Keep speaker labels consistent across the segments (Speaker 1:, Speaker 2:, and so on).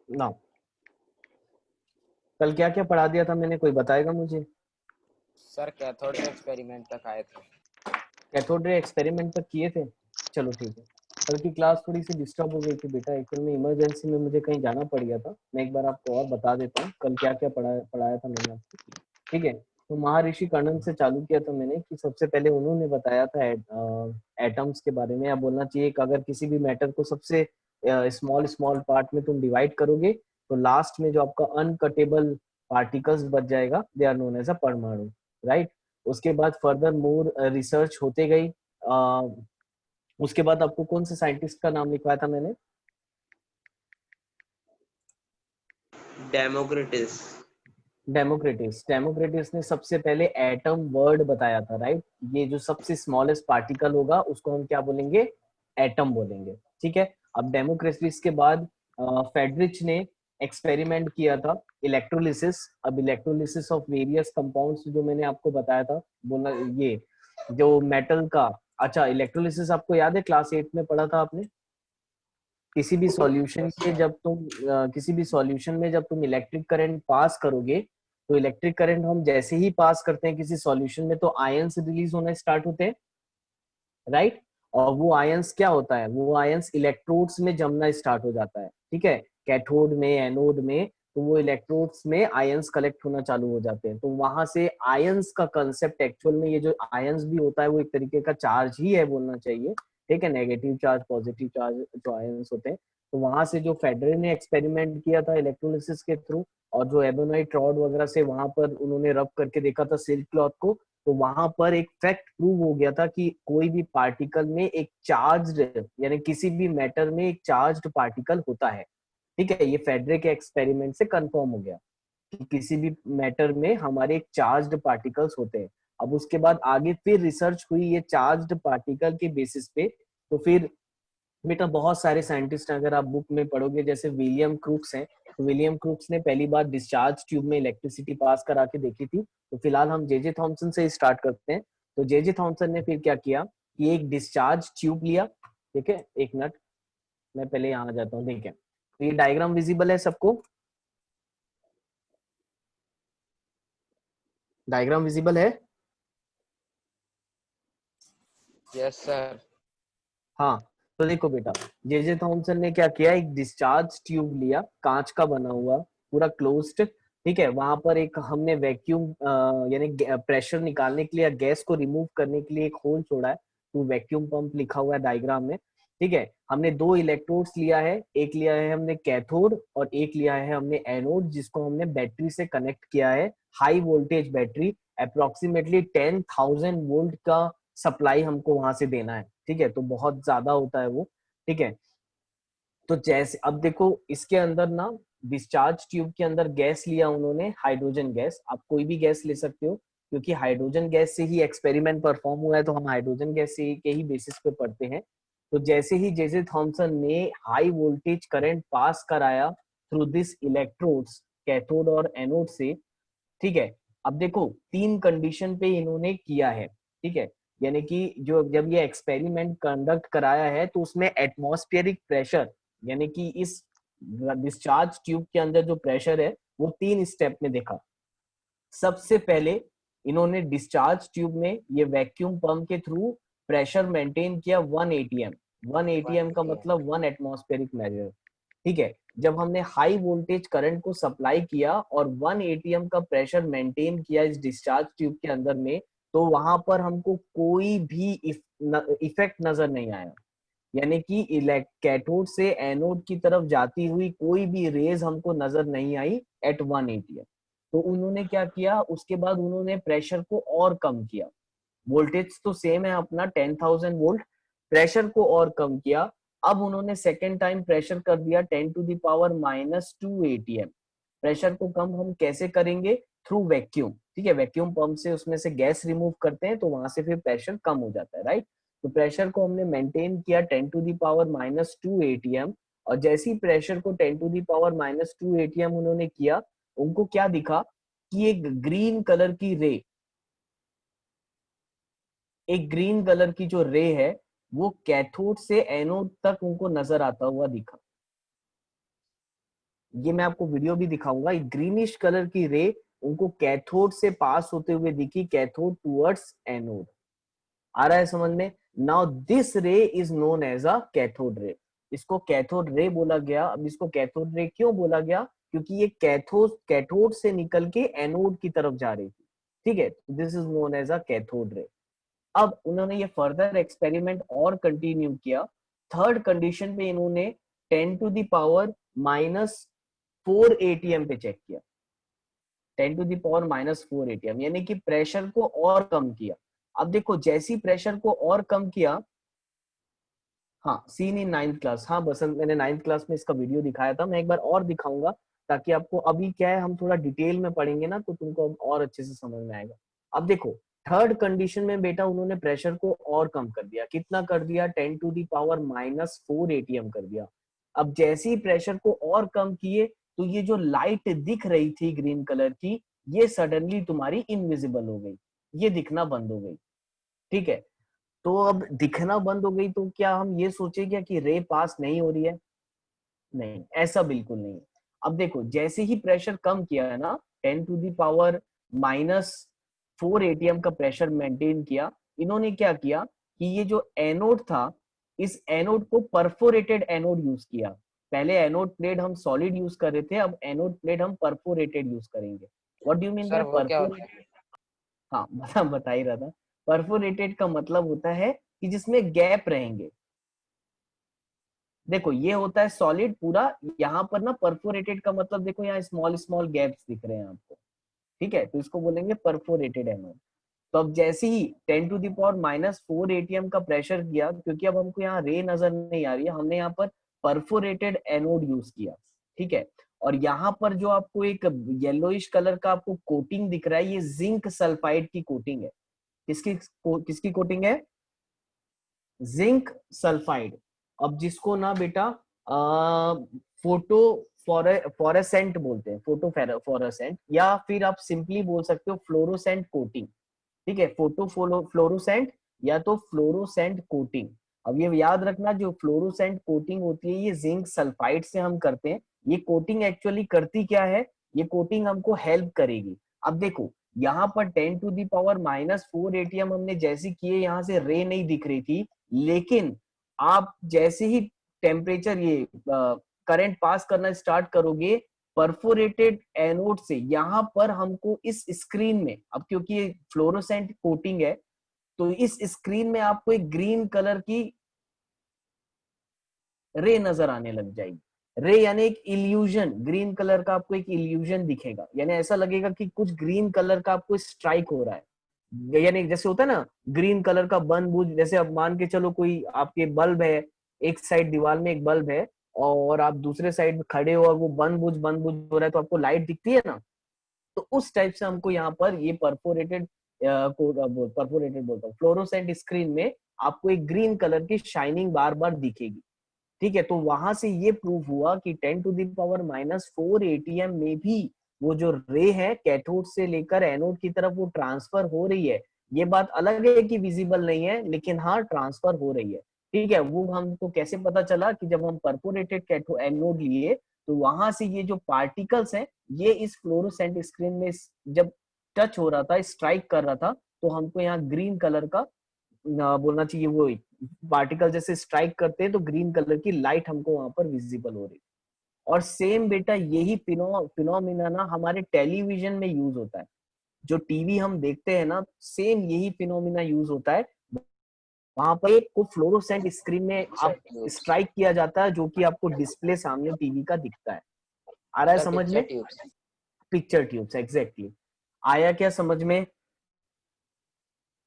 Speaker 1: ना कल क्या क्या पढ़ा दिया था मैंने, कोई बताएगा मुझे?
Speaker 2: सर कैथोड रे एक्सपेरिमेंट तक आए थे।
Speaker 1: कैथोड रे एक्सपेरिमेंट तक किए थे? चलो ठीक है। कल की क्लास थोड़ी सी डिस्टर्ब हो गई थी बेटा, एक्चुअल में इमरजेंसी में मुझे कहीं जाना पड़ गया था। मैं एक बार आपको और बता देता हूँ कल क्या क्या पढ़ाया था मैंने आपको। ठीक है, तो महर्षि कर्णन से चालू किया था मैंने कि सबसे पहले उन्होंने बताया था एटम्स के बारे में, या बोलना चाहिए कि अगर किसी भी मैटर को सबसे स्मॉल स्मॉल पार्ट में तुम डिवाइड करोगे तो लास्ट में जो आपका अनकटेबल पार्टिकल्स बच जाएगा, they are known as a परमाणु, राइट। उसके बाद फर्दर मोर रिसर्च होते गई। उसके बाद आपको कौन से साइंटिस्ट का नाम लिखवाया था मैंने?
Speaker 3: डेमोक्रेटिस।
Speaker 1: डेमोक्रेटिस ने सबसे पहले एटम वर्ड बताया था, राइट। ये जो सबसे स्मॉलेस्ट पार्टिकल होगा उसको हम क्या बोलेंगे? एटम बोलेंगे। ठीक है, अब डेमोक्रेटिस के बाद फेडरिच ने एक्सपेरिमेंट किया था इलेक्ट्रोलिसिस। अब इलेक्ट्रोलिसिस ऑफ वेरियस कंपाउंड्स जो मैंने आपको बताया था, बोला ये जो मेटल का। अच्छा, इलेक्ट्रोलिसिस आपको याद है क्लास 8 में पढ़ा था आपने? किसी भी सॉल्यूशन
Speaker 2: यस
Speaker 1: के
Speaker 2: सर।
Speaker 1: जब तुम किसी भी सॉल्यूशन में जब तुम इलेक्ट्रिक करंट पास करोगे, तो इलेक्ट्रिक करंट हम जैसे ही पास करते हैं किसी सॉल्यूशन में तो आयंस रिलीज होना स्टार्ट होते हैं, राइट। और वो आयंस क्या होता है? वो आयंस इलेक्ट्रोड्स में जमना स्टार्ट हो जाता है, ठीक है। कैथोड में, एनोड में, तो वो इलेक्ट्रोड्स में आयंस कलेक्ट होना चालू हो जाते हैं। तो वहां से आयंस का कंसेप्ट, एक्चुअल में ये जो आयंस भी होता है वो एक तरीके का चार्ज ही है बोलना चाहिए, ठीक है। नेगेटिव चार्ज, पॉजिटिव चार्ज जो आयंस होते हैं। तो वहां से जो फेडरर ने एक्सपेरिमेंट किया था इलेक्ट्रोलिसिस के थ्रू, और जो एबोनाइट रॉड वगैरह से वहां पर उन्होंने रब करके देखा था सिल्क क्लॉथ को, तो वहां पर एक फैक्ट प्रूव हो गया था कि कोई भी पार्टिकल में एक चार्ज, यानी किसी भी मैटर में एक चार्ज्ड पार्टिकल होता है। ठीक है, ये फेडरे के एक्सपेरिमेंट से कंफर्म हो गया कि किसी भी मैटर में हमारे एक चार्ज्ड पार्टिकल्स होते हैं। अब उसके बाद आगे फिर रिसर्च हुई ये चार्ज्ड पार्टिकल के बेसिस पे। तो फिर बेटा बहुत सारे साइंटिस्ट अगर आप बुक में पढ़ोगे, जैसे विलियम क्रूक्स हैं, तो विलियम क्रूक्स ने पहली बार डिस्चार्ज ट्यूब में इलेक्ट्रिसिटी पास करा के देखी थी। तो फिलहाल हम जे जे थॉमसन से स्टार्ट करते हैं। तो जे जे थॉमसन ने फिर क्या किया कि एक डिस्चार्ज ट्यूब लिया, ठीक है। एक मिनट, मैं पहले यहाँ आ जाता हूँ, ठीक है। तो ये डायग्राम विजिबल है सबको? डायग्राम विजिबल है?
Speaker 2: Yes sir.
Speaker 1: हाँ, तो देखो बेटा, जे जे थॉमसन ने क्या किया, एक डिस्चार्ज ट्यूब लिया, कांच का बना हुआ, पूरा क्लोज्ड, ठीक है। वहां पर एक हमने वैक्यूम यानी प्रेशर निकालने के लिए, गैस को रिमूव करने के लिए एक होल छोड़ा है, तो वैक्यूम पंप लिखा हुआ है डायग्राम में, ठीक है। हमने दो इलेक्ट्रोड्स लिया है, एक लिया है हमने कैथोड और एक लिया है हमने एनोड, जिसको हमने बैटरी से कनेक्ट किया है, high voltage battery, approximately 10,000 volt का सप्लाई हमको वहां से देना है, ठीक है। तो बहुत ज्यादा होता है वो, ठीक है। तो जैसे अब देखो इसके अंदर ना, डिस्चार्ज ट्यूब के अंदर गैस लिया उन्होंने, हाइड्रोजन गैस। आप कोई भी गैस ले सकते हो, क्योंकि हाइड्रोजन गैस से ही एक्सपेरिमेंट परफॉर्म हुआ है, तो हम हाइड्रोजन गैस से के ही बेसिस पे पढ़ते हैं। तो जैसे ही जे जे थॉमसन ने हाई वोल्टेज करंट पास कराया थ्रू दिस इलेक्ट्रोड्स, कैथोड और एनोड से, ठीक है। अब देखो तीन कंडीशन पे इन्होंने किया है, ठीक है। यानी कि जो जब ये एक्सपेरिमेंट कंडक्ट कराया है तो उसमें एटमॉस्फेरिक प्रेशर, यानी कि इस डिस्चार्ज ट्यूब के अंदर जो प्रेशर है वो तीन स्टेप में देखा। सबसे पहले इन्होंने डिस्चार्ज ट्यूब में ये वैक्यूम पंप के थ्रू प्रेशर मेंटेन किया 1 एटीएम। 1 एटीएम का
Speaker 2: 1
Speaker 1: मतलब 1 एटमॉस्फेरिक मेजर, ठीक है। जब हमने हाई वोल्टेज करंट को सप्लाई किया और 1 एटीएम का प्रेशर मेंटेन किया इस डिस्चार्ज ट्यूब के अंदर में, तो वहां पर हमको कोई भी इफेक्ट नजर नहीं आया। यानी कि कैथोड से एनोड की तरफ जाती हुई कोई भी रेज हमको नजर नहीं आई एट 1 एटीएम। तो उन्होंने क्या किया, उसके बाद उन्होंने प्रेशर को और कम किया। वोल्टेज तो सेम है अपना 10,000 वोल्ट, प्रेशर को और कम किया। अब उन्होंने सेकेंड टाइम प्रेशर कर दिया 10 to the power - 2 ATM. Pressure को कम हम कैसे करेंगे? थ्रू वैक्यूम, ठीक है। वैक्यूम पंप से उसमें से गैस रिमूव करते हैं तो वहां से फिर प्रेशर कम हो जाता है, राइट। तो प्रेशर को हमने मेंटेन किया 10 to the power - 2 एटीएम। और जैसे ही प्रेशर को 10 to the power - 2 एटीएम उन्होंने किया, उनको क्या दिखा कि एक ग्रीन कलर की रे, एक ग्रीन कलर की जो रे है वो कैथोड से एनोड तक उनको नजर आता हुआ दिखा। ये मैं आपको वीडियो भी दिखाऊंगा, ग्रीनिश कलर की रे उनको कैथोड से पास होते हुए दिखी, कैथोड टुवर्ड्स एनोड। आ रहा है समझ में? Now this ray is known as a cathode ray. इसको कैथोड रे बोला गया। अब इसको कैथोड रे क्यों बोला गया? क्योंकि ये कैथोड से निकल के एनोड की तरफ जा रही थी, ठीक है। This is known as a cathode ray. अब उन्होंने ये फर्दर एक्सपेरिमेंट और कंटिन्यू किया। थर्ड कंडीशन पे इन्होंने 10 टू द पावर -4 एटीएम पे चेक किया। 10 टू द पावर -4 एटीएम, यानी कि प्रेशर को और कम किया। अब देखो जैसी प्रेशर को और कम किया, हाँ सीन इन 9th क्लास, हाँ बसंत मैंने 9th क्लास में इसका वीडियो दिखाया था, मैं एक बार और दिखाऊंगा ताकि आपको, अभी क्या है हम थोड़ा डिटेल में पढ़ेंगे ना तो तुमको और अच्छे से समझ में आएगा। अब देखो थर्ड कंडीशन में बेटा उन्होंने प्रेशर को और कम कर दिया। कितना कर दिया? 10 टू द पावर -4 एटीएम कर दिया। अब जैसे ही प्रेशर को और कम किए तो ये जो लाइट दिख रही थी ग्रीन कलर की, ये सडनली तुम्हारी इनविजिबल हो गई, ये दिखना बंद हो गई, ठीक है। तो अब दिखना बंद हो गई तो क्या हम ये सोचे क्या कि रे पास नहीं हो रही है? नहीं, ऐसा बिल्कुल नहीं। अब देखो जैसे ही प्रेशर कम किया है ना, 10 टू दी पावर -4 एटीएम का प्रेशर मेंटेन किया, इन्होंने क्या किया कि ये जो एनोड था, इस एनोड को परफोरेटेड एनोड यूज किया। पहले एनोड प्लेट हम सॉलिड यूज कर रहे थे, अब एनोड प्लेट हम परफोरेटेड यूज करेंगे। What do you mean by
Speaker 2: sir वो क्या होता है?
Speaker 1: परफोरेटेड? हाँ बता ही रहा था। परफोरेटेड का मतलब होता है कि जिसमें गैप रहेंगे। देखो ये होता है सॉलिड पूरा, यहाँ पर ना परफोरेटेड का मतलब देखो यहाँ स्मॉल स्मॉल गैप्स दिख रहे हैं आपको, ठीक है, तो इसको बोलेंगे परफोरेटेड एनोड। तो अब जैसे ही 10 टू द पावर -4 एटीएम का प्रेशर किया, क्योंकि अब हमको यहाँ रे नजर नहीं आ रही है, हमने यहाँ पर परफोरेटेड एनोड यूज किया, ठीक है। और यहाँ पर जो आपको एक येलोइश कलर का आपको कोटिंग दिख रहा है, ये जिंक सल्फाइड की कोटिंग है। किसकी कोटिंग है? Zinc sulphide. अब जिसको ना बेटा फोटो फॉरेसेंट बोलते हैं, फोटो फॉरेसेंट, या फिर आप सिंपली बोल सकते हो फ्लोरोसेंट कोटिंग, ठीक है। फोटो फ्लोरोसेंट या तो फ्लोरोसेंट कोटिंग। अब ये याद रखना, जो फ्लोरोसेंट कोटिंग होती है ये जिंक सल्फाइड से हम करते हैं। ये कोटिंग एक्चुअली करती क्या है? ये कोटिंग हमको हेल्प करेगी। अब देखो यहाँ पर 10 टू दी पावर -4 एटीएम हमने जैसे किए, यहाँ से रे नहीं दिख रही थी, लेकिन आप जैसे ही टेम्परेचर ये करंट पास करना स्टार्ट करोगे परफोरेटेड एनोड से, यहाँ पर हमको इस स्क्रीन में, अब क्योंकि ये फ्लोरोसेंट कोटिंग है तो इस स्क्रीन में आपको एक ग्रीन कलर की रे नजर आने लग जाएगी। रे यानी एक इल्यूजन, ग्रीन कलर का आपको एक इल्यूजन दिखेगा, यानी ऐसा लगेगा कि कुछ ग्रीन कलर का आपको स्ट्राइक हो रहा है। यानी जैसे होता है ना ग्रीन कलर का बन बुझ, जैसे अब मान के चलो कोई आपके बल्ब है, एक साइड दीवार में एक बल्ब है और आप दूसरे साइड में खड़े हो और वो बन बुझ हो रहा है तो आपको लाइट दिखती है ना, तो उस टाइप से हमको यहाँ पर ये परफोरेटेड बोलता हूँ, फ्लोरोसेंट स्क्रीन में आपको एक ग्रीन कलर की शाइनिंग बार बार दिखेगी, ठीक है। तो वहां से ये प्रूव हुआ कि 10 टू द पावर -4 एटीएम में भी वो जो रे है कैथोड से लेकर एनोड की तरफ वो ट्रांसफर हो रही है। ये बात अलग है कि विजिबल नहीं है, लेकिन हाँ ट्रांसफर हो रही है, ठीक है। वो हमको कैसे पता चला कि जब हम परफोरेटेड कैथोड एनोड लिए तो वहां से ये जो पार्टिकल्स हैं ये इस फ्लोरोसेंट स्क्रीन में जब टच हो रहा था, स्ट्राइक कर रहा था, तो हमको यहाँ ग्रीन कलर का बोलना चाहिए, वो पार्टिकल जैसे स्ट्राइक करते हैं तो ग्रीन कलर की लाइट हमको वहां पर विजिबल हो रही। और सेम बेटा यही फिनोमिना ना हमारे टेलीविजन में यूज होता है। जो टीवी हम देखते हैं ना, सेम यही फिनोमिना यूज होता है। वहां पर एक को फ्लोरोसेंट स्क्रीन में
Speaker 2: पिक्चर
Speaker 1: आप
Speaker 2: ट्यूब्स।
Speaker 1: स्ट्राइक किया जाता है जो कि आपको डिस्प्ले सामने टीवी का दिखता है। आ रहा है
Speaker 2: सर
Speaker 1: समझ
Speaker 2: पिक्चर
Speaker 1: में?
Speaker 2: ट्यूब्स।
Speaker 1: Picture tubes, exactly. आया क्या समझ में?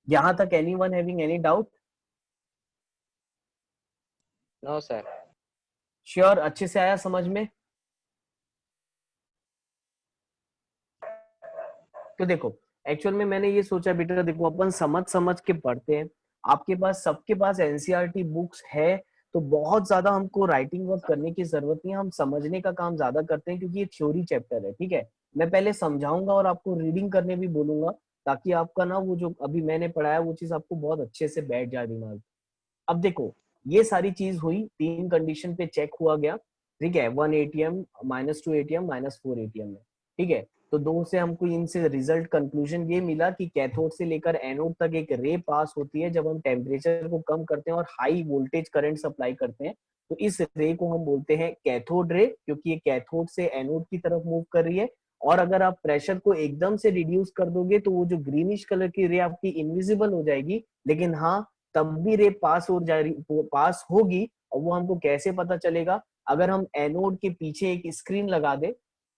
Speaker 1: यहां तक anyone having any doubt?
Speaker 2: No sir.
Speaker 1: Sure, अच्छे से आया समझ में? तो देखो एक्चुअल में मैंने ये सोचा बेटा, देखो अपन समझ समझ के पढ़ते हैं, आपके पास सबके पास एनसीईआरटी बुक्स है, तो बहुत ज्यादा हमको राइटिंग वर्क करने की जरूरत नहीं है, हम समझने का काम ज्यादा करते हैं क्योंकि ये थ्योरी चैप्टर है, ठीक है। मैं पहले समझाऊंगा और आपको रीडिंग करने भी बोलूंगा ताकि आपका ना वो जो अभी मैंने पढ़ाया वो चीज आपको बहुत अच्छे से बैठ जाए दिमाग। अब देखो ये सारी चीज हुई, 3 कंडीशन पे चेक हुआ गया, ठीक है, 1 ATM, -2 ATM, -4 ATM में। ठीक है, तो दो से हमको इनसे रिजल्ट कंक्लूजन ये मिला कि कैथोड से लेकर एनोड तक एक रे पास होती है जब हम टेम्परेचर को कम करते हैं और हाई वोल्टेज करंट सप्लाई करते हैं। तो इस रे को हम बोलते हैं कैथोड रे, क्योंकि ये कैथोड से एनोड की तरफ मूव कर रही है। और अगर आप प्रेशर को एकदम से रिड्यूस कर दोगे तो वो जो ग्रीनिश कलर की रे आपकी इनविजिबल हो जाएगी, लेकिन हाँ तब भी रे पास हो जा रही, पास होगी। और वो हमको कैसे पता चलेगा? अगर हम एनोड के पीछे एक स्क्रीन लगा दे,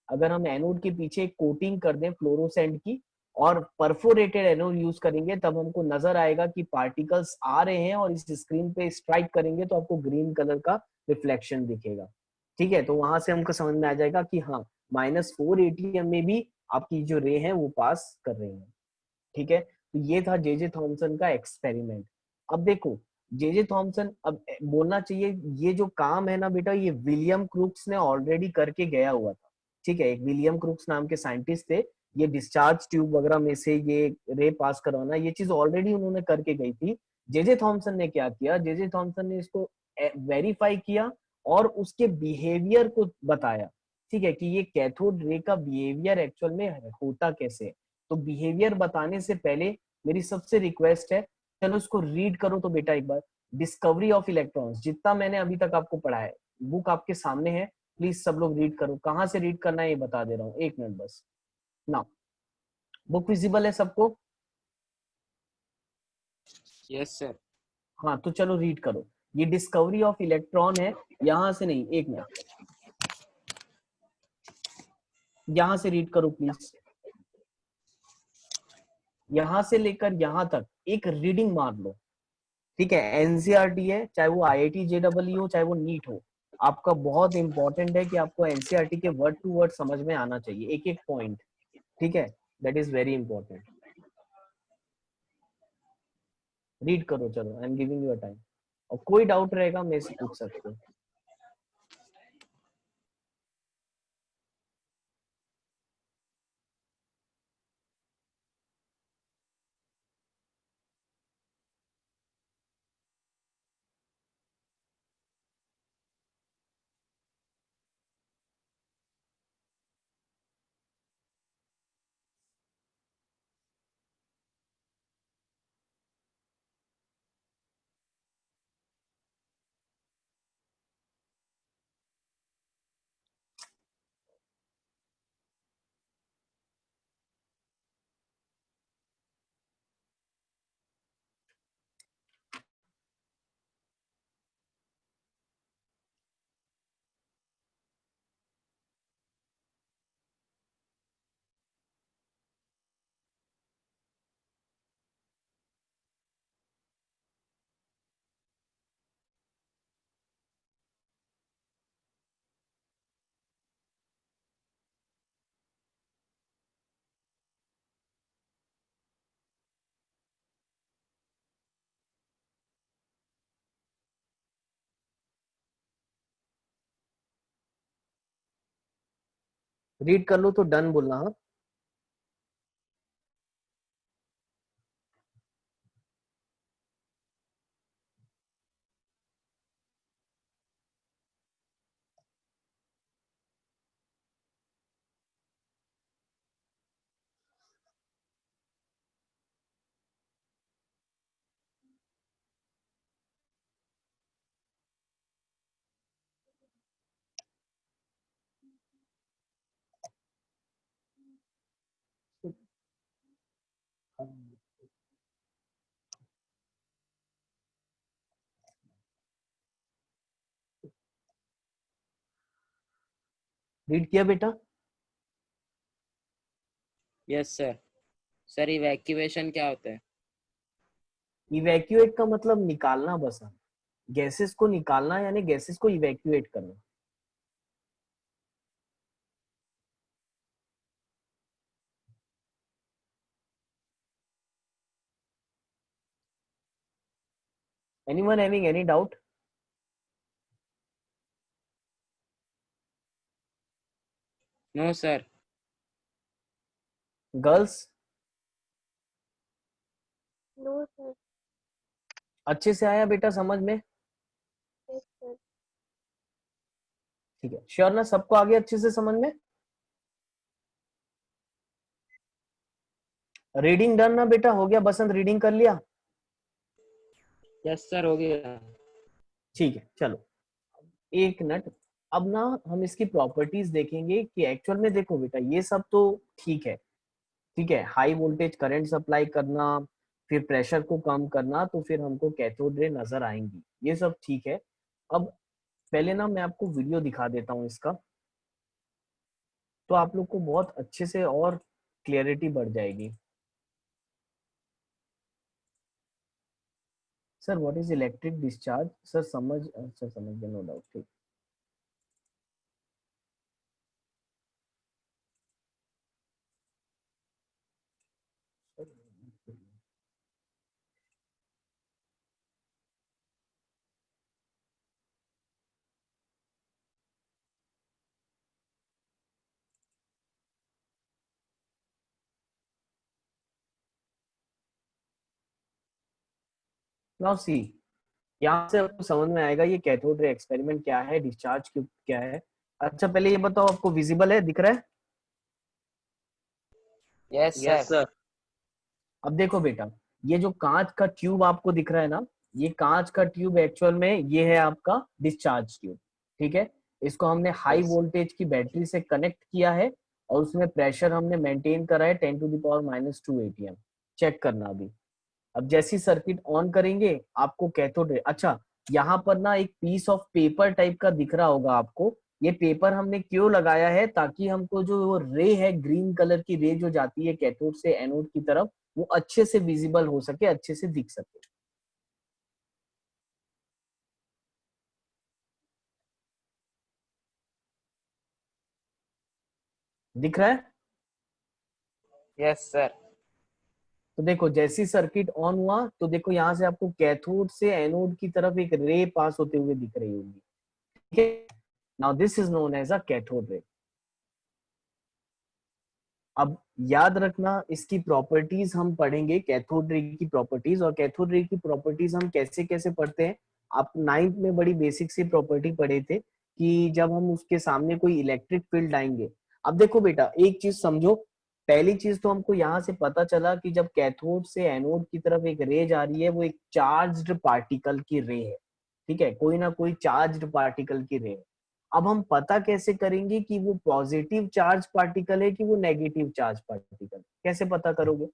Speaker 1: अगर हम एनोड के पीछे एक कोटिंग कर दें फ्लोरोसेंट की और परफोरेटेड एनोड यूज करेंगे, तब हमको नजर आएगा कि पार्टिकल्स आ रहे हैं और इस स्क्रीन पे स्ट्राइक करेंगे तो आपको ग्रीन कलर का रिफ्लेक्शन दिखेगा। ठीक है, तो वहां से हमको समझ में आ जाएगा कि हाँ -4 ATM में भी आपकी जो रे है वो पास कर रही है। ठीक है, तो ये था जे जे थॉमसन का एक्सपेरिमेंट। अब देखो, जे जे थॉमसन, अब बोलना चाहिए ये जो काम है ना बेटा, ये विलियम क्रूक्स ने ऑलरेडी करके गया हुआ था। ठीक है, एक विलियम क्रूक्स नाम के साइंटिस्ट थे, ये डिस्चार्ज ट्यूब वगैरह में से ये रे पास करवाना, ये चीज ऑलरेडी उन्होंने करके गई थी। जे जे थॉमसन ने क्या किया, जे जे थॉमसन ने इसको वेरीफाई किया और उसके बिहेवियर को बताया। ठीक है, कि ये कैथोड रे का बिहेवियर एक्चुअल में होता कैसे है। तो बिहेवियर बताने से पहले मेरी सबसे रिक्वेस्ट है, चलो इसको रीड करो तो बेटा एक बार। डिस्कवरी ऑफ इलेक्ट्रॉन्स, जितना मैंने अभी तक आपको पढ़ाया है, बुक आपके सामने है, प्लीज सब लोग रीड करो। कहाँ से रीड करना है ये बता दे रहा हूँ, 1 मिनट बस ना। बुक विजिबल है सबको?
Speaker 2: Yes sir.
Speaker 1: हाँ तो चलो रीड करो। ये डिस्कवरी ऑफ इलेक्ट्रॉन है, यहां से नहीं, 1 मिनट, यहां से रीड करो प्लीज। यहां से लेकर यहां तक एक रीडिंग मार लो। ठीक है, एनसीईआरटी है, चाहे वो आईआईटी जेडब्ल्यू हो, चाहे वो नीट हो, आपका बहुत इंपॉर्टेंट है कि आपको एनसीईआरटी के वर्ड टू वर्ड समझ में आना चाहिए, एक एक पॉइंट। ठीक है, that is very important. Read करो, चलो I am giving you a time. और कोई डाउट रहेगा मेरे से पूछ सकते हो। रीड कर लो तो डन बोलना, हाँ। रीड किया बेटा?
Speaker 2: Yes sir. सर इवैक्यूएशन क्या होता है?
Speaker 1: इवैक्यूएट का मतलब निकालना, बस गैसेस को निकालना, यानी गैसेस को इवैक्यूएट करना। Anyone having any doubt?
Speaker 2: No sir.
Speaker 1: Girls,
Speaker 3: no sir.
Speaker 1: अच्छे से आया बेटा समझ में?
Speaker 3: Yes sir.
Speaker 1: ठीक है, श्योर ना, सबको आगे अच्छे से समझ में? रीडिंग डन ना बेटा, हो गया? बसंत रीडिंग कर लिया?
Speaker 2: यस सर, हो गया।
Speaker 1: ठीक है, चलो एक मिनट। अब ना हम इसकी प्रॉपर्टीज देखेंगे कि एक्चुअल में देखो बेटा, ये सब तो ठीक है, ठीक है, हाई वोल्टेज करंट सप्लाई करना, फिर प्रेशर को कम करना, तो फिर हमको कैथोड रे नजर आएंगी, ये सब ठीक है। अब पहले ना मैं आपको वीडियो दिखा देता हूँ इसका, तो आप लोग को बहुत अच्छे से और क्लियरिटी बढ़ जाएगी। Sir what is electric discharge? Sir समझ गए, नो डाउट, ठीक। नाउ सी, यहाँ से आपको समझ में आएगा ये कैथोड रे एक्सपेरिमेंट क्या है, डिस्चार्ज ट्यूब क्या है। अच्छा पहले ये बताओ, आपको विजिबल है, दिख रहा है?
Speaker 2: Yes
Speaker 3: yes
Speaker 2: sir.
Speaker 3: सर।
Speaker 1: अब देखो बेटा, ये जो कांच का ट्यूब आपको दिख रहा है ना, ये कांच का ट्यूब एक्चुअल में ये है आपका डिस्चार्ज ट्यूब, ठीक है। इसको हमने हाई
Speaker 2: यस
Speaker 1: वोल्टेज की बैटरी से कनेक्ट किया है और उसमें प्रेशर हमने मेंटेन करा है 10⁻⁻² atm। चेक करना अभी। अब जैसी सर्किट ऑन करेंगे आपको कैथोड रे, अच्छा यहाँ पर ना एक पीस ऑफ पेपर टाइप का दिख रहा होगा आपको। ये पेपर हमने क्यों लगाया है, ताकि हमको जो वो रे है, ग्रीन कलर की रे जो जाती है कैथोड से एनोड की तरफ, वो अच्छे से विजिबल हो सके, अच्छे से दिख सके। दिख रहा है?
Speaker 2: Yes sir.
Speaker 1: तो देखो जैसी सर्किट ऑन हुआ तो देखो यहाँ से आपको कैथोड से एनोड की तरफ एक रे पास होते हुए दिख रही होगी, ठीक है। Now this is known as a cathode ray. अब याद रखना, इसकी प्रॉपर्टीज हम पढ़ेंगे, कैथोड रे की प्रॉपर्टीज। और कैथोड रे की प्रॉपर्टीज हम कैसे कैसे पढ़ते हैं, आप नाइन्थ में बड़ी बेसिक सी प्रॉपर्टी पढ़े थे कि जब हम उसके सामने कोई इलेक्ट्रिक फील्ड आएंगे। अब देखो बेटा एक चीज समझो, पहली चीज तो हमको यहाँ से पता चला कि जब कैथोड से एनोड की तरफ एक रे जा रही है, वो एक चार्ज्ड पार्टिकल की रे है, ठीक है, कोई ना कोई चार्ज्ड पार्टिकल की रे है। अब हम पता कैसे करेंगे कि वो पॉजिटिव चार्ज पार्टिकल है कि वो नेगेटिव चार्ज पार्टिकल, कैसे पता करोगे?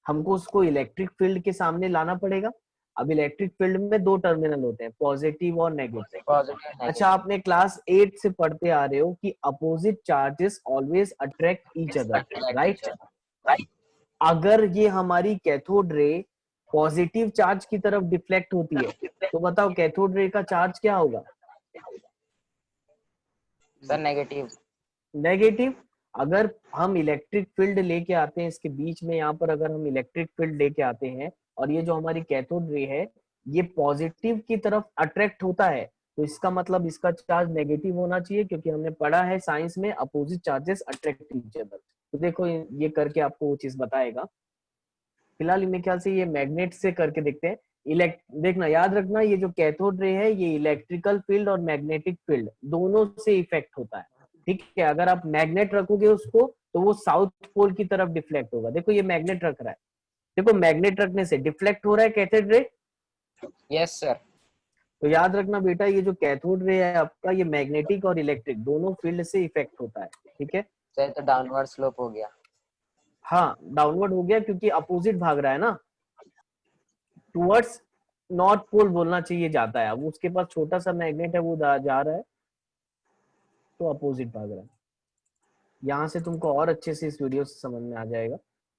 Speaker 1: हमको उसको इलेक्ट्रिक फील्ड के सामने लाना पड़ेगा। अब इलेक्ट्रिक फील्ड में दो टर्मिनल होते हैं, पॉजिटिव और नेगेटिव।
Speaker 2: पॉजिटिव
Speaker 1: अच्छा
Speaker 2: नेगेटिव।
Speaker 1: आपने क्लास 8 से पढ़ते आ रहे हो कि opposite charges always attract each other,
Speaker 2: attract
Speaker 1: right?
Speaker 2: Each other.
Speaker 1: अगर ये हमारी कैथोड रे पॉजिटिव चार्ज की तरफ डिफ्लेक्ट होती है, तो बताओ कैथोड रे का चार्ज क्या होगा?
Speaker 2: Sir negative.
Speaker 1: नेगेटिव। अगर हम इलेक्ट्रिक फील्ड लेके आते हैं इसके बीच में, यहाँ पर अगर हम इलेक्ट्रिक फील्ड लेके आते हैं और ये जो हमारी कैथोड रे है ये पॉजिटिव की तरफ अट्रैक्ट होता है, तो इसका मतलब इसका चार्ज नेगेटिव होना चाहिए, क्योंकि हमने पढ़ा है साइंस में opposite charges attract each other. तो देखो ये करके आपको वो चीज बताएगा। फिलहाल मेरे ख्याल से ये मैग्नेट से करके देखते हैं। इलेक्ट देखना, याद रखना, ये जो कैथोड रे है ये इलेक्ट्रिकल फील्ड और मैग्नेटिक फील्ड दोनों से इफेक्ट होता है, ठीक है। अगर आप मैग्नेट रखोगे उसको तो वो साउथ पोल की तरफ डिफ्लेक्ट होगा। देखो ये मैग्नेट रख रहा है, देखो मैग्नेट रखने से डिफ्लेक्ट हो रहा है कैथोड रे।
Speaker 2: Yes sir.
Speaker 1: तो याद रखना बेटा, ये जो कैथोड रे है आपका, ये मैग्नेटिक और इलेक्ट्रिक दोनों फील्ड से इफेक्ट होता है, ठीक है।
Speaker 2: सर तो डाउनवर्ड स्लोप हो गया।
Speaker 1: हाँ डाउनवर्ड हो गया, क्योंकि अपोजिट भाग रहा है ना, टुवर्ड्स नॉर्थ पोल बोलना चाहिए जाता है। अब उसके पास छोटा सा मैग्नेट है, वो जा रहा है, तो अपोजिट भाग रहा है। यहाँ से तुमको और अच्छे से इस वीडियो से समझ में आ जाएगा।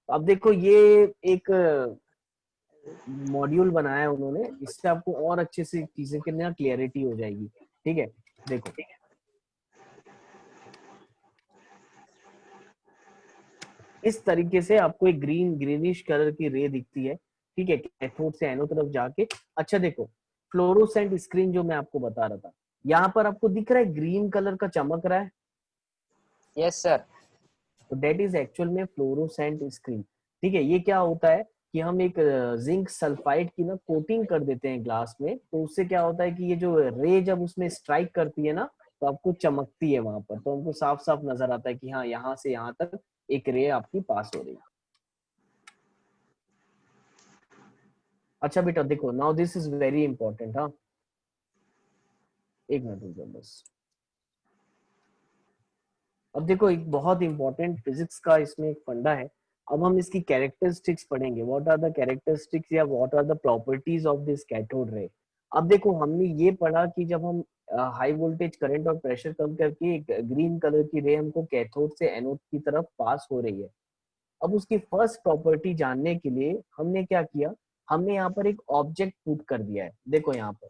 Speaker 1: अब देखो ये एक मॉड्यूल बनाया है उन्होंने, इससे आपको और अच्छे से चीजें की ना क्लियरिटी हो जाएगी, ठीक है। देखो इस तरीके से आपको एक ग्रीनिश कलर की रे दिखती है, ठीक है, कैथोड से एनोड तरफ जाके। अच्छा देखो फ्लोरोसेंट स्क्रीन जो मैं आपको बता रहा था, यहाँ पर आपको दिख रहा है ग्रीन कलर का चमक रहा है,
Speaker 2: यस सर।
Speaker 1: तो डेट इज एक्चुअल में फ्लोरोसेंट स्क्रीन, ठीक है। ये क्या होता है कि हम एक जिंक सल्फाइड की ना कोटिंग कर देते हैं ग्लास में, तो उससे क्या होता है कि ये जो रे जब उसमें स्ट्राइक करती है ना, तो आपको चमकती है वहां पर, तो हमको साफ साफ नजर आता है कि हाँ यहाँ से यहाँ तक एक रे आपकी पास हो रही है। अच्छा बेटा देखो, now this is very important. हाँ एक मिनट रुको बस। अब देखो एक बहुत इंपॉर्टेंट फिजिक्स का इसमें एक फंडा है। अब हम इसकी कैरेक्टरिस्टिक्स पढ़ेंगे, व्हाट आर द कैरेक्टरिस्टिक्स या what are the properties of this cathode ray. अब देखो हमने ये पढ़ा कि जब हम हाई वोल्टेज करंट और प्रेशर कम करके एक ग्रीन कलर की रे हमको कैथोड से एनोड की तरफ पास हो रही है। अब उसकी फर्स्ट प्रॉपर्टी जानने के लिए हमने क्या किया, हमने यहाँ पर एक ऑब्जेक्ट पुट कर दिया है। देखो यहाँ पर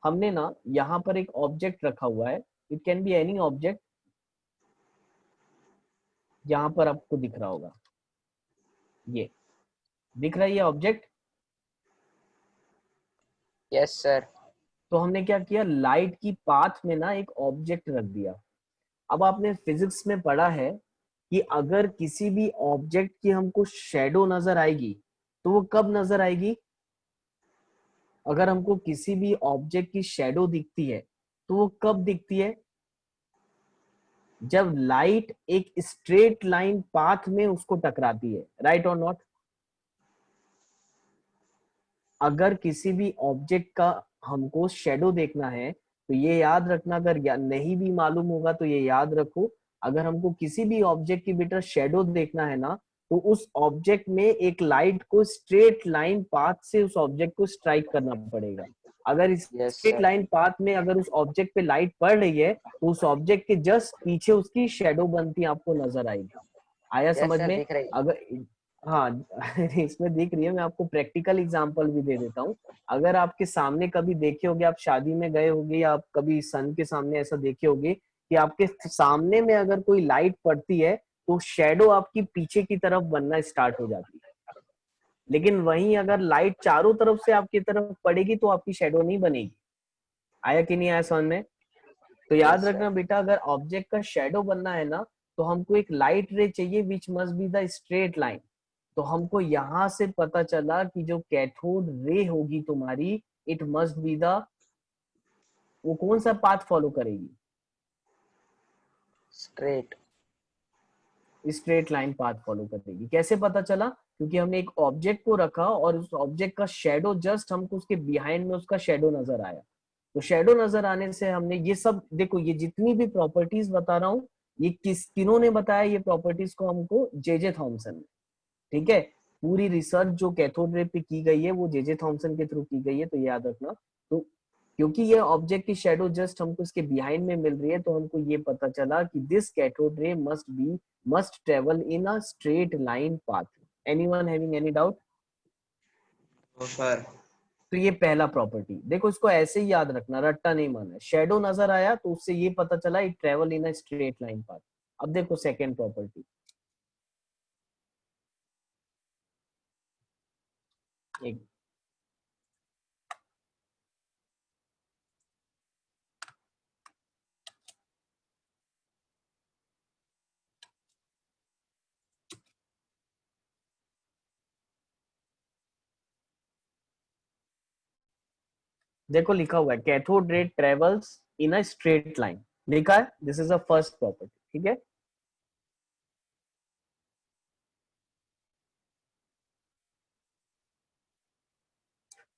Speaker 1: हमने ना यहाँ पर एक ऑब्जेक्ट रखा हुआ है, it can be any object. यहाँ पर आपको दिख रहा होगा, ये दिख रहा है ये ऑब्जेक्ट।
Speaker 2: Yes sir.
Speaker 1: तो हमने क्या किया, लाइट की पाथ में ना एक ऑब्जेक्ट रख दिया। अब आपने फिजिक्स में पढ़ा है कि अगर किसी भी ऑब्जेक्ट की हमको शेडो नजर आएगी तो वो कब नजर आएगी, अगर हमको किसी भी ऑब्जेक्ट की शेडो दिखती है तो वो कब दिखती है, जब लाइट एक स्ट्रेट लाइन पाथ में उसको टकराती है, राइट और नॉट। अगर किसी भी ऑब्जेक्ट का हमको शेडो देखना है तो ये याद रखना, अगर नहीं भी मालूम होगा तो ये याद रखो, अगर हमको किसी भी ऑब्जेक्ट की बेटा शेडो देखना है ना तो उस ऑब्जेक्ट में एक लाइट को स्ट्रेट लाइन पाथ से उस ऑब्जेक्ट को स्ट्राइक करना पड़ेगा। अगर इस
Speaker 2: yes
Speaker 1: straight
Speaker 2: sir.
Speaker 1: Line path में अगर उस ऑब्जेक्ट पे लाइट पड़ रही है तो उस ऑब्जेक्ट के जस्ट पीछे उसकी शेडो बनती आपको नजर आएगी। आया
Speaker 2: यस
Speaker 1: समझ
Speaker 2: सर
Speaker 1: में।
Speaker 2: दिख रही।
Speaker 1: अगर हाँ इसमें दिख रही है, मैं आपको प्रैक्टिकल एग्जांपल भी दे देता हूँ। अगर आपके सामने कभी देखे होगे, आप शादी में गए होगे या आप कभी सन के सामने ऐसा देखे होगे कि आपके सामने में अगर कोई लाइट पड़ती है तो शेडो आपकी पीछे की तरफ बनना स्टार्ट हो जाती है। लेकिन वहीं अगर लाइट चारों तरफ से आपकी तरफ पड़ेगी तो आपकी शेडो नहीं बनेगी। आया कि नहीं आया समझ में। तो याद
Speaker 2: यस
Speaker 1: रखना
Speaker 2: सर।
Speaker 1: बेटा, अगर ऑब्जेक्ट का शेडो बनना है ना तो हमको एक लाइट रे चाहिए which must be the straight line. तो हमको यहां से पता चला कि जो कैथोड रे होगी तुम्हारी, इट मस्ट बी द, वो कौन सा पाथ फॉलो करेगी,
Speaker 2: straight.
Speaker 1: Straight line path follow करेगी। कैसे पता चला, क्योंकि हमने एक ऑब्जेक्ट को रखा और उस ऑब्जेक्ट का शेडो जस्ट हमको उसके बिहाइंड में उसका शेडो नजर आया। तो शेडो नजर आने से हमने ये सब, देखो ये जितनी भी प्रॉपर्टीज बता रहा हूँ ये किन्होंने बताया, ये प्रॉपर्टीज को हमको जे थॉमसन ने। ठीक है, पूरी रिसर्च जो कैथोड रे पे की गई है वो जे थॉमसन के थ्रू की गई है, तो ये याद रखना। तो क्योंकि ये ऑब्जेक्ट की शेडो जस्ट हमको इसके बिहाइंड में मिल रही है तो हमको ये पता चला कि this cathode ray must travel in a straight line path. Anyone having any doubt.
Speaker 3: तो सर
Speaker 1: तो ये पहला प्रॉपर्टी, देखो इसको ऐसे ही याद रखना, रट्टा नहीं माना। शेडो नजर आया तो उससे ये पता चला it travel in a straight line path. अब देखो सेकेंड प्रॉपर्टी, एक देखो लिखा हुआ है cathode ray travels in a straight line, लिखा है, this is a first property. ठीक है,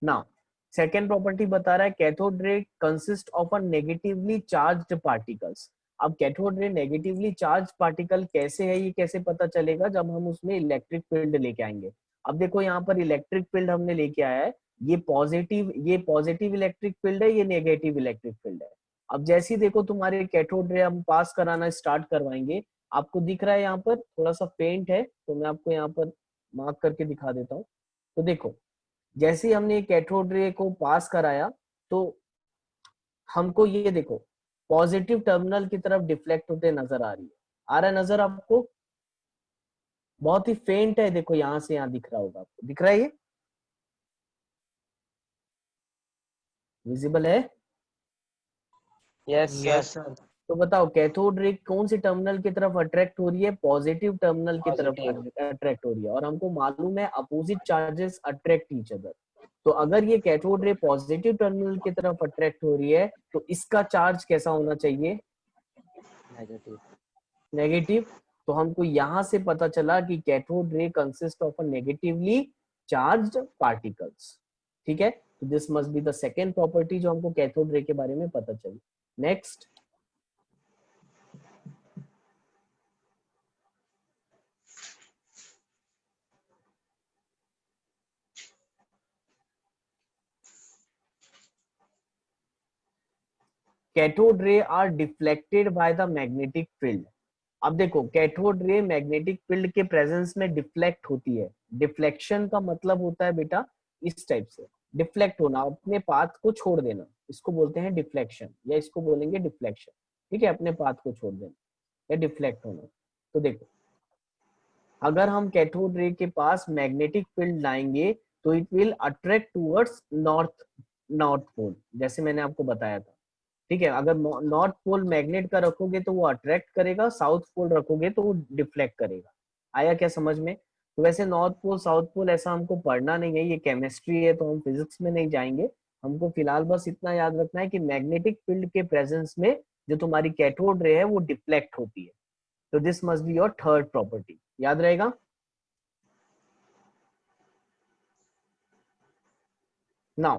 Speaker 1: नाउ सेकेंड प्रॉपर्टी बता रहा है cathode ray consist of a negatively charged particles. अब cathode ray negatively charge particle कैसे है, ये कैसे पता चलेगा, जब हम उसमें इलेक्ट्रिक फील्ड लेके आएंगे। अब देखो यहाँ पर इलेक्ट्रिक फील्ड हमने लेके आया है, ये पॉजिटिव इलेक्ट्रिक फील्ड है, ये नेगेटिव इलेक्ट्रिक फील्ड है। अब जैसे ही देखो तुम्हारे कैथोड रे हम पास कराना स्टार्ट करवाएंगे, आपको दिख रहा है यहाँ पर थोड़ा सा पेंट है तो मैं आपको यहाँ पर मार्क करके दिखा देता हूँ। तो देखो जैसे ही हमने कैथोड रे को पास कराया तो हमको ये देखो पॉजिटिव टर्मिनल की तरफ डिफ्लेक्ट होते नजर आ रही है। आ रहा है नजर आपको, बहुत ही फेंट है, देखो यहां से यहाँ दिख रहा होगा आपको, दिख रहा है ये विजिबल है।
Speaker 2: Yes sir.
Speaker 3: यस सर
Speaker 1: तो बताओ कैथोड रे कौन सी टर्मिनल की तरफ अट्रैक्ट हो रही है, पॉजिटिव टर्मिनल की तरफ
Speaker 2: पॉजिटिव।
Speaker 1: अट्रैक्ट हो रही है। और हमको मालूम है opposite charges attract each other. तो अगर ये कैथोड रे पॉजिटिव टर्मिनल की तरफ अट्रैक्ट हो रही है तो इसका चार्ज कैसा होना चाहिए?
Speaker 2: नेगेटिव।
Speaker 1: नेगेटिव। तो हमको यहां से पता चला कि cathode ray consist of a negatively charged particles. ठीक है, तो this must be the second property जो हमको कैथोड रे के बारे में पता चली। Next, cathode ray are deflected by the magnetic field. अब देखो, कैथोड रे मैग्नेटिक फील्ड के प्रेजेंस में डिफ्लेक्ट होती है। डिफ्लेक्शन का मतलब होता है बेटा इस टाइप से, डिफ्लेक्ट होना, अपने पाथ को छोड़ देना, इसको बोलते हैं डिफ्लेक्शन, या इसको बोलेंगे डिफ्लेक्शन। ठीक है, अपने पाथ को छोड़ देना या डिफ्लेक्ट होना। तो देखो, अगर हम कैथोड रे के पास मैग्नेटिक फील्ड लाएंगे तो it will attract towards north pole, जैसे मैंने आपको बताया था। ठीक है, अगर नॉर्थ पोल मैग्नेट का रखोगे तो वो अट्रैक्ट करेगा, साउथ पोल रखोगे तो वो डिफ्लेक्ट करेगा। आया क्या समझ में? तो वैसे नॉर्थ पोल साउथ पोल ऐसा हमको पढ़ना नहीं है, ये केमिस्ट्री है तो हम फिजिक्स में नहीं जाएंगे। हमको फिलहाल बस इतना याद रखना है कि मैग्नेटिक फील्ड के प्रेजेंस में जो तुम्हारी कैथोड रे है वो डिफ्लेक्ट होती है। तो this must be your third property, याद रहेगा। Now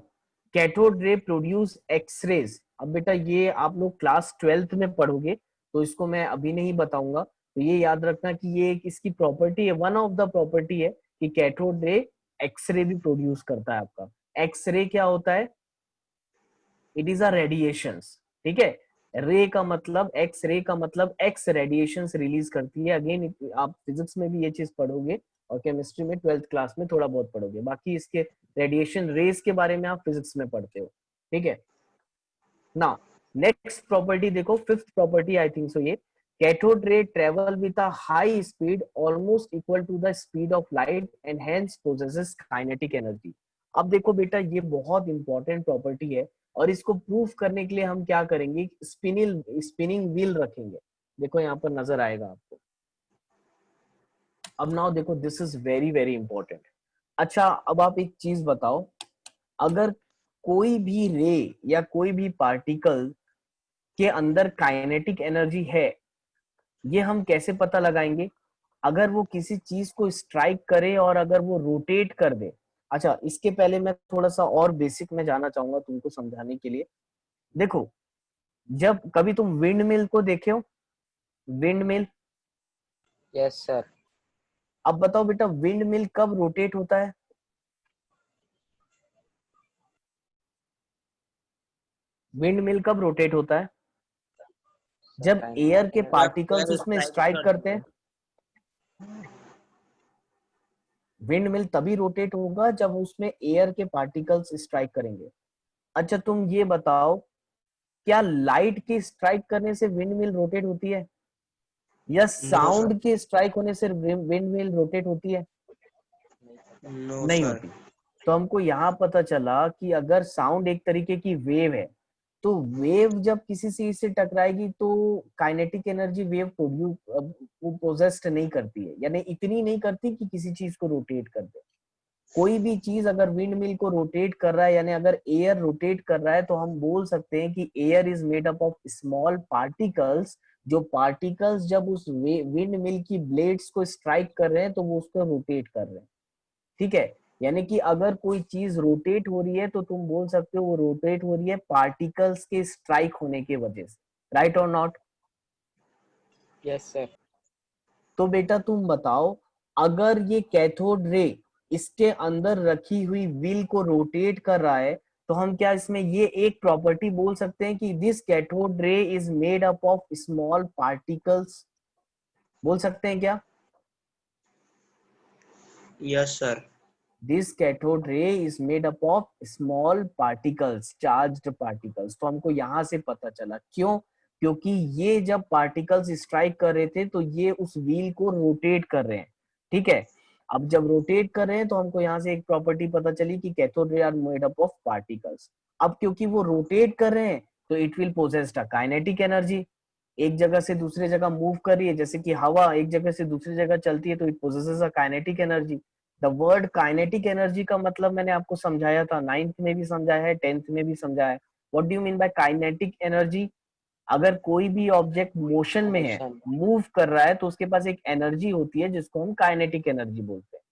Speaker 1: cathode ray produce x-rays. अब बेटा ये आप लोग क्लास 12th में पढ़ोगे तो इसको मैं अभी नहीं बताऊंगा, तो ये याद रखना कि ये एक इसकी प्रॉपर्टी है, वन ऑफ द प्रॉपर्टी है कि कैथोड रे एक्सरे भी प्रोड्यूस करता है। आपका एक्सरे क्या होता है? It is a radiations. ठीक है, रे का मतलब, एक्स रे का मतलब एक्स रेडिएशंस रिलीज करती है। अगेन आप फिजिक्स में भी ये चीज पढ़ोगे और केमिस्ट्री में 12th क्लास में थोड़ा बहुत पढ़ोगे, बाकी इसके रेडिएशन रेस के बारे में आप फिजिक्स में पढ़ते हो। ठीक है, नाउ नेक्स्ट प्रॉपर्टी देखो, fifth property I think so, ये cathode ray travel with a high speed almost equal to the speed of light and hence possesses kinetic energy. अब देखो बेटा, ये बहुत इंपॉर्टेंट प्रॉपर्टी है और इसको प्रूफ करने के लिए हम क्या करेंगे, स्पिनिंग व्हील रखेंगे। देखो यहाँ पर नजर आएगा आपको। अब नाउ देखो, this is very very important. अच्छा, अब आप एक चीज बताओ, अगर कोई भी रे या कोई भी पार्टिकल के अंदर काइनेटिक एनर्जी है, ये हम कैसे पता लगाएंगे? अगर वो किसी चीज को स्ट्राइक करे और अगर वो रोटेट कर दे। अच्छा, इसके पहले मैं थोड़ा सा और बेसिक में जाना चाहूंगा तुमको समझाने के लिए। देखो, जब कभी तुम विंड मिल को देखे हो, विंड मिल,
Speaker 2: यस सर।
Speaker 1: अब बताओ बेटा, विंड मिल कब रोटेट होता है? विंड मिल कब रोटेट होता है? जब एयर के पार्टिकल्स उसमें स्ट्राइक करते हैं। विंड मिल तभी रोटेट होगा जब उसमें एयर के पार्टिकल्स स्ट्राइक करेंगे। अच्छा, तुम ये बताओ, क्या लाइट के स्ट्राइक करने से विंड मिल रोटेट होती है, या
Speaker 3: नो सर।
Speaker 1: साउंड के स्ट्राइक होने से विंड मिल रोटेट होती है?
Speaker 3: नो
Speaker 1: नहीं
Speaker 3: सर।
Speaker 1: होती। तो हमको यहाँ पता चला कि अगर साउंड एक तरीके की वेव है, तो वेव जब किसी चीज से टकराएगी तो काइनेटिक एनर्जी वेव पोजेस्ट नहीं करती है, यानी इतनी नहीं करती कि किसी चीज को रोटेट कर दे। कोई भी चीज अगर विंड मिल को रोटेट कर रहा है, यानी अगर एयर रोटेट कर रहा है, तो हम बोल सकते हैं कि air is made up of small particles. जो पार्टिकल्स जब उस विंड मिल की ब्लेड्स को स्ट्राइक कर रहे हैं तो वो उसको रोटेट कर रहे हैं। ठीक है, यानी कि अगर कोई चीज रोटेट हो रही है तो तुम बोल सकते हो वो रोटेट हो रही है पार्टिकल्स के स्ट्राइक होने की वजह से। राइट और नॉट?
Speaker 2: Yes sir.
Speaker 1: तो बेटा तुम बताओ, अगर ये कैथोड रे इसके अंदर रखी हुई व्हील को रोटेट कर रहा है, तो हम क्या इसमें ये एक प्रॉपर्टी बोल सकते हैं कि दिस कैथोड रे is made up of small particles? बोल सकते हैं क्या?
Speaker 3: Yes sir.
Speaker 1: दिस कैथोड रे is made up of small particles, charged particles. तो हमको यहां से पता चला, क्यों? क्योंकि ये जब पार्टिकल्स स्ट्राइक कर रहे थे तो ये उस व्हील को रोटेट कर रहे हैं। ठीक है, अब जब रोटेट कर रहे हैं तो हमको यहाँ से एक प्रॉपर्टी पता चली कि cathode ray are made up of particles. अब क्योंकि वो रोटेट कर रहे हैं तो it will possess a kinetic energy. एक जगह से दूसरे जगह मूव कर रही है, जैसे कि हवा एक जगह से दूसरी जगह चलती है तो it possesses a kinetic energy. The word kinetic energy का मतलब मैंने आपको समझाया था, 9th में भी समझाया है, 10th में भी समझाया है। What do you mean by kinetic energy? अगर कोई भी ऑब्जेक्ट मोशन में है,
Speaker 2: मोशन।
Speaker 1: मूव कर रहा है, तो उसके पास एक एनर्जी होती है जिसको हम काइनेटिक एनर्जी बोलते हैं।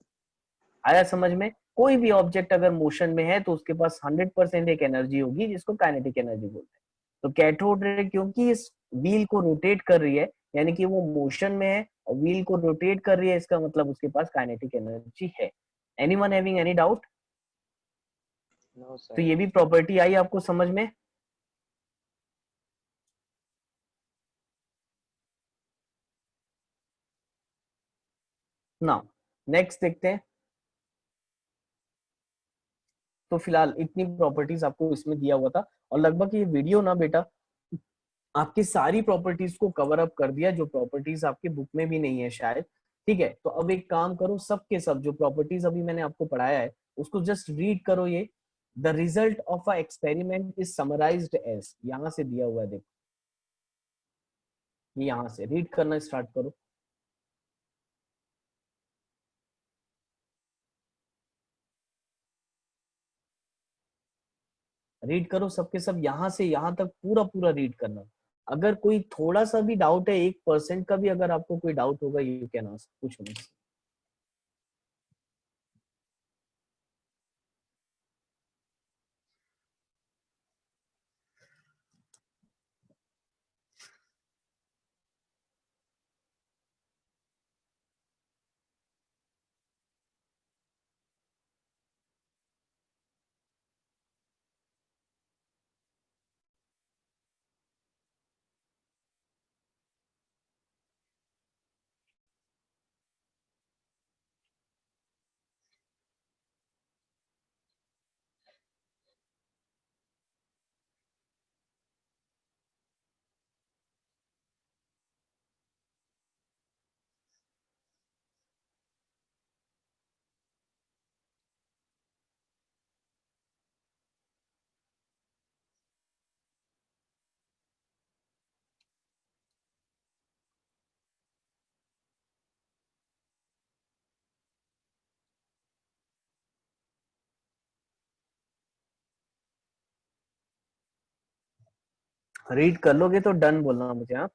Speaker 1: आया समझ में? कोई भी ऑब्जेक्ट अगर मोशन में है तो उसके पास 100% एक एनर्जी होगी जिसको काइनेटिक एनर्जी बोलते हैं। तो कैथोड रे क्योंकि इस व्हील को रोटेट कर रही है, यानी कि वो मोशन में है और व्हील को रोटेट कर रही है, इसका मतलब उसके पास काइनेटिक एनर्जी है। Anyone having any doubt?
Speaker 2: No
Speaker 1: तो
Speaker 2: सर।
Speaker 1: ये भी प्रॉपर्टी आई आपको समझ में? ना, नेक्स्ट देखते हैं। तो फिलहाल इतनी प्रॉपर्टीज आपको इसमें दिया हुआ था, और लगभग ये वीडियो ना बेटा आपकी सारी प्रॉपर्टीज को कवर अप कर दिया, जो प्रॉपर्टीज आपके बुक में भी नहीं है शायद। ठीक है, तो अब एक काम करो, सब के सब जो प्रॉपर्टीज अभी मैंने आपको पढ़ाया है उसको जस्ट रीड करो। ये the result of a experiment is summarised as, यहां से दिया हुआ है, देखो ये यहां से रीड करना स्टार्ट करो। रीड करो सबके सब, यहां से यहां तक पूरा पूरा रीड करना। अगर कोई थोड़ा सा भी डाउट है, 1% का भी अगर आपको कोई डाउट होगा, यू कैन आस्क, पूछो मुझसे। रीड कर लोगे तो डन बोलना मुझे, हाँ।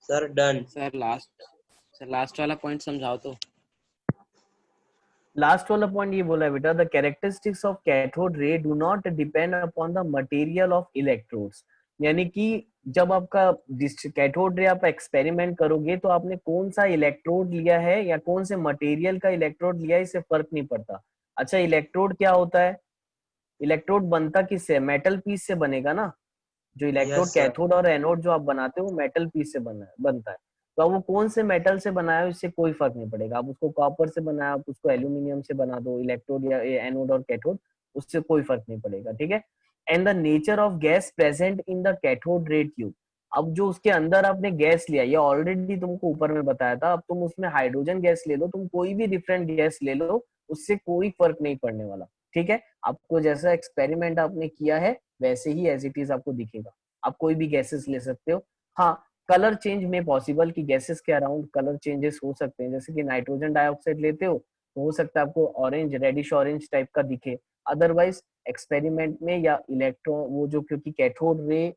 Speaker 3: Sir done.
Speaker 2: सर लास्ट वाला पॉइंट समझाओ तो।
Speaker 1: लास्ट वाला पॉइंट ये बोला है बेटा, the characteristics of cathode ray do not depend upon the material of electrodes. यानी कि जब आपका कैथोड रे आप एक्सपेरिमेंट करोगे तो आपने कौन सा इलेक्ट्रोड लिया है या कौन से मटेरियल का इलेक्ट्रोड लिया है, इससे फर्क नहीं पड़ता। अच्छा, इलेक्ट्रोड क्या होता है? इलेक्ट्रोड बनता किससे? मेटल पीस से बनेगा ना। जो इलेक्ट्रोड
Speaker 3: यस सर।
Speaker 1: कैथोड और एनोड जो आप बनाते हो वो मेटल पीस से बनता है। तो अब वो कौन से मेटल से बनाया हो इससे कोई फर्क नहीं पड़ेगा। आप उसको कॉपर से बनाया, आप उसको एल्यूमिनियम से बना दो, इलेक्ट्रोड या एनोड और कैथोड, उससे कोई फर्क नहीं पड़ेगा। ठीक है। And the nature of gas present in the cathode ray tube. अब जो उसके अंदर आपने गैस लिया, ये ऑलरेडी तुमको ऊपर में बताया था। अब तुम उसमें हाइड्रोजन गैस ले लो, तुम कोई भी डिफरेंट गैस ले लो, उससे कोई फर्क नहीं पड़ने वाला। ठीक है, आपको जैसा एक्सपेरिमेंट आपने किया है वैसे ही एज इट इज आपको दिखेगा। आप कोई भी गैसेस ले सकते हो। हाँ, कलर चेंज में पॉसिबल कि गैसेस के अराउंड कलर चेंजेस हो सकते हैं। जैसे कि नाइट्रोजन डाइऑक्साइड लेते हो तो हो सकता है आपको ऑरेंज, रेडिश ऑरेंज टाइप का दिखे। अदरवाइज एक्सपेरिमेंट में या इलेक्ट्रॉन वो जो, क्योंकि कैथोड रे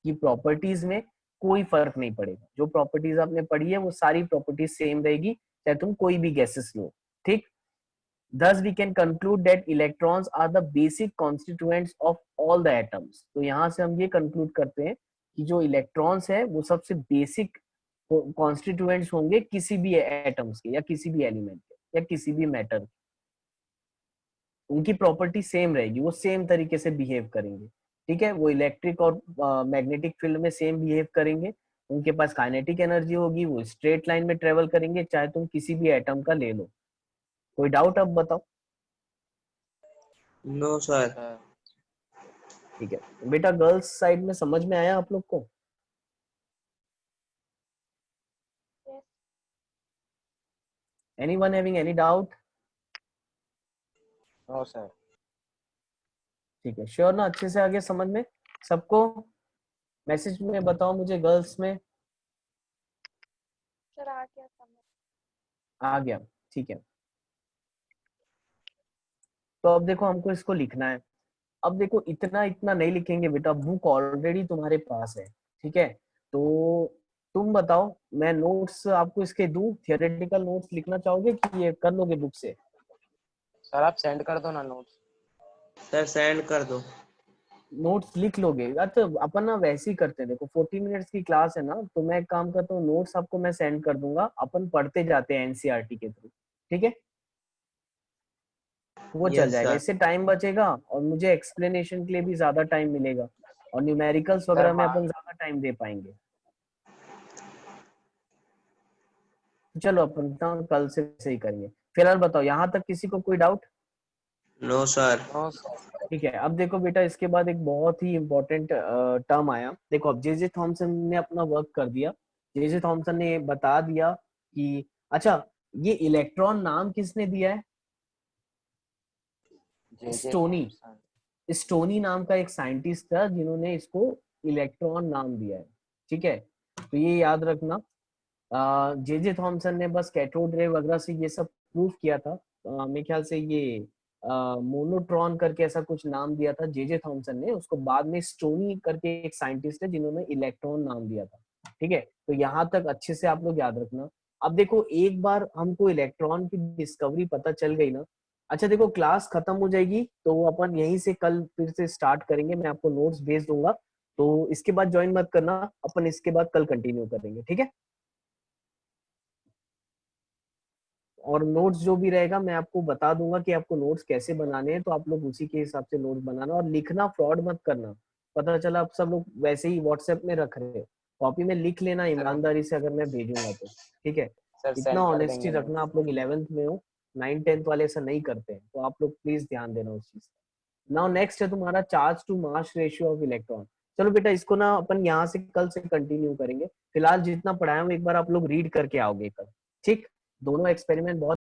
Speaker 1: की प्रॉपर्टीज में कोई फर्क नहीं पड़ेगा। जो प्रॉपर्टीज आपने पढ़ी है वो सारी प्रॉपर्टीज सेम रहेगी, चाहे तुम कोई भी गैसेस लो। ठीक। Thus we can conclude that electrons are the basic constituents of all the atoms। तो यहाँ से हम ये conclude करते हैं कि जो इलेक्ट्रॉन्स है वो सबसे बेसिक कॉन्स्टिट्यूएंट्स होंगे किसी भी एटम्स के या किसी भी एलिमेंट के या किसी भी मैटर के। उनकी प्रॉपर्टी सेम रहेगी, वो सेम तरीके से बिहेव करेंगे। ठीक है, वो इलेक्ट्रिक और मैग्नेटिक फील्ड में सेम बिहेव करेंगे। उनके पास काइनेटिक एनर्जी होगी, वो स्ट्रेट लाइन में ट्रेवल करेंगे, चाहे तुम किसी भी एटम का ले लो। कोई डाउट अब बताओ?
Speaker 3: No sir.
Speaker 2: सर
Speaker 1: ठीक है बेटा, गर्ल्स साइड में समझ में आया आप लोग को? Anyone having any doubt?
Speaker 2: No sir.
Speaker 1: ठीक है, श्योर ना, अच्छे से आगे समझ में? सबको मैसेज में बताओ मुझे, गर्ल्स में
Speaker 4: सर आ गया समझ।
Speaker 1: आ गया, ठीक है। तो अब देखो हमको इसको लिखना है। अब देखो इतना इतना नहीं लिखेंगे बेटा, बुक ऑलरेडी तुम्हारे पास है, ठीक है। तो तुम बताओ, मैं नोट्स आपको इसके दूं, थियोरेटिकल नोट्स लिखना चाहोगे कि ये कर लोगे बुक से?
Speaker 2: सर आप सेंड कर दो ना नोट्स।
Speaker 3: सर सेंड कर दो।
Speaker 1: नोट्स लिख लोगे? अच्छा अपन ना वैसे ही करते हैं, देखो 40 मिनट्स की क्लास है ना, तो मैं एक काम करता हूँ, नोट्स आपको मैं सेंड कर दूंगा, अपन पढ़ते जाते हैं एनसीईआरटी के थ्रू, ठीक है। वो चल
Speaker 3: यस
Speaker 1: जाएगा,
Speaker 3: सर।
Speaker 1: इससे टाइम बचेगा और मुझे एक्सप्लेनेशन के लिए भी ज्यादा टाइम मिलेगा, और न्यूमेरिकल्स
Speaker 2: सर
Speaker 1: वगैरह में
Speaker 2: हाँ,
Speaker 1: अपन ज्यादा टाइम दे पाएंगे। तो चलो अपन ना कल से वैसे ही करेंगे। फिलहाल बताओ, यहाँ तक किसी को कोई doubt?
Speaker 3: No sir.
Speaker 2: No sir.
Speaker 1: ठीक है। अब देखो बेटा, इसके बाद एक बहुत ही इंपॉर्टेंट टर्म आया। देखो अब जे थॉमसन ने अपना वर्क कर दिया। जे थॉमसन ने बता दिया कि अच्छा, ये इलेक्ट्रॉन नाम किसने दिया है?
Speaker 2: जे
Speaker 1: स्टोनी।
Speaker 2: थॉमसन।
Speaker 1: स्टोनी नाम का एक साइंटिस्ट था जिन्होंने इसको इलेक्ट्रॉन नाम दिया है, ठीक है। तो ये याद रखना। जे थॉमसन ने बस कैथोड रे वगैरह से ये सब प्रूव किया था। मेरे ख्याल से ये मोनोट्रॉन करके ऐसा कुछ नाम दिया था जे थॉमसन ने, उसको बाद में स्टोनी करके एक साइंटिस्ट है जिन्होंने इलेक्ट्रॉन नाम दिया था, ठीक है। तो यहाँ तक अच्छे से आप लोग याद रखना। अब देखो एक बार हमको इलेक्ट्रॉन की डिस्कवरी पता चल गई ना, अच्छा देखो क्लास खत्म हो जाएगी तो अपन यहीं से कल फिर से स्टार्ट करेंगे, मैं आपको नोट्स भेज दूंगा, तो इसके बाद ज्वाइन मत करना, अपन इसके बाद कल कंटिन्यू करेंगे, ठीक है। और नोट्स जो भी रहेगा मैं आपको बता दूंगा कि आपको नोट्स कैसे बनाने हैं, तो आप लोग उसी के हिसाब से नोट्स बनाना, और लिखना फ्रॉड मत करना। पता चला आप सब लोग वैसे ही व्हाट्सएप में रख रहे हो, कॉपी में लिख लेना
Speaker 2: सर हम
Speaker 1: ईमानदारी से, अगर मैं भेजूंगा तो, ठीक है।
Speaker 2: सर
Speaker 1: इतना
Speaker 2: सेंड कर
Speaker 1: ऑनेस्टी
Speaker 2: देंगे
Speaker 1: रखना,
Speaker 2: नोट्स।
Speaker 1: आप लोग 11th में हो, 9 10th वाले ऐसा नहीं करते हैं, तो आप लोग प्लीज ध्यान देना उस चीज का। नाउ नेक्स्ट है तुम्हारा charge to mass ratio of electron. चलो बेटा इसको ना अपन यहाँ से कल से कंटिन्यू करेंगे, फिलहाल जितना पढ़ाया हूँ एक बार आप लोग रीड करके आओगे कल, ठीक। दोनों एक्सपेरिमेंट बहुत